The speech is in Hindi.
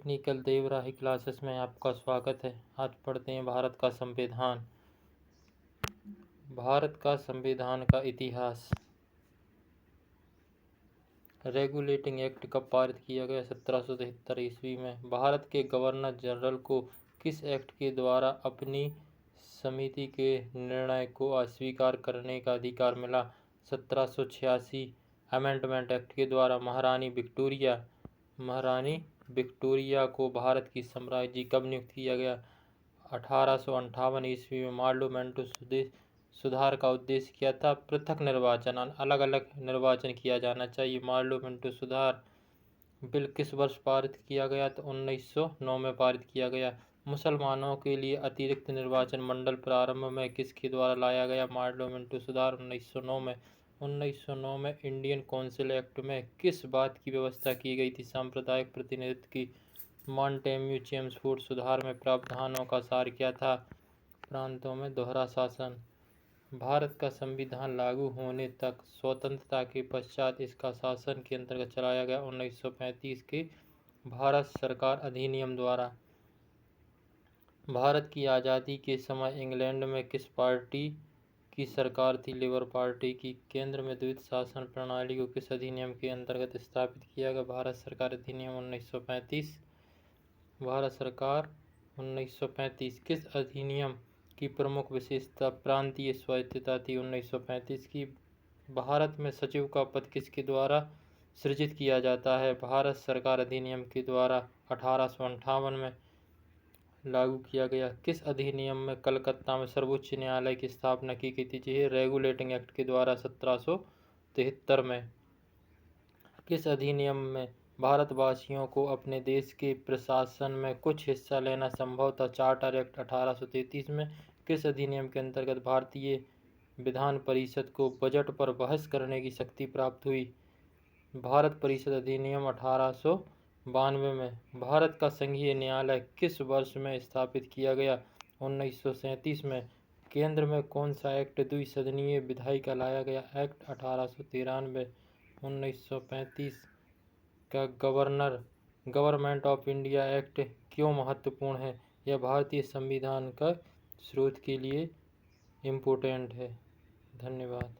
टेक्निकल देवराही क्लासेस में आपका स्वागत है। आज पढ़ते हैं भारत का संविधान। भारत का संविधान का इतिहास। रेगुलेटिंग एक्ट कब पारित किया गया? 1773 ईस्वी में। भारत के गवर्नर जनरल को किस एक्ट के द्वारा अपनी समिति के निर्णय को अस्वीकार करने का अधिकार मिला? 1786 अमेंडमेंट एक्ट के द्वारा। महारानी विक्टोरिया को भारत की सम्राज्ञी कब नियुक्त किया गया? 1858 ईस्वी में। पार्लियामेंट सुधार का उद्देश्य क्या था? पृथक निर्वाचन, अलग अलग निर्वाचन किया जाना चाहिए। पार्लियामेंट सुधार बिल किस वर्ष पारित किया गया? तो 1909 में पारित किया गया। मुसलमानों के लिए अतिरिक्त निर्वाचन मंडल प्रारंभ में किसके द्वारा लाया गया? पार्लियामेंट सुधार 1909 में। 1909 में इंडियन काउंसिल एक्ट में किस बात की व्यवस्था की गई थी? सांप्रदायिक प्रतिनिधित्व की। मॉन्टेग्यू चेम्सफोर्ड सुधार में प्रावधानों का सार क्या था? प्रांतों में दोहरा शासन। भारत का संविधान लागू होने तक स्वतंत्रता के पश्चात इसका शासन के अंतर्गत चलाया गया। 1935 के भारत सरकार अधिनियम द्वारा। भारत की आज़ादी के समय इंग्लैंड में किस पार्टी की सरकार थी? लेबर पार्टी की। केंद्र में द्वैध शासन प्रणाली को किस अधिनियम के अंतर्गत स्थापित किया गया? भारत सरकार अधिनियम 1935। भारत सरकार 1935। किस अधिनियम की प्रमुख विशेषता प्रांतीय स्वायत्तता थी? 1935 की। भारत में सचिव का पद किसके द्वारा सृजित किया जाता है? भारत सरकार अधिनियम के द्वारा 1858 में लागू किया गया। किस अधिनियम में कलकत्ता में सर्वोच्च न्यायालय की स्थापना की गई थी? यह रेगुलेटिंग एक्ट के द्वारा 1773 में। किस अधिनियम में भारतवासियों को अपने देश के प्रशासन में कुछ हिस्सा लेना संभव था? चार्टर एक्ट 1833 में। किस अधिनियम के अंतर्गत भारतीय विधान परिषद को बजट पर बहस करने की शक्ति प्राप्त हुई? भारत परिषद अधिनियम 1892 में। भारत का संघीय न्यायालय किस वर्ष में स्थापित किया गया? 1937 में। केंद्र में कौन सा एक्ट द्विसदनीय विधायिका लाया गया? एक्ट 1893। 1935 का गवर्नमेंट ऑफ इंडिया एक्ट क्यों महत्वपूर्ण है? यह भारतीय संविधान का स्रोत के लिए इम्पोर्टेंट है। धन्यवाद।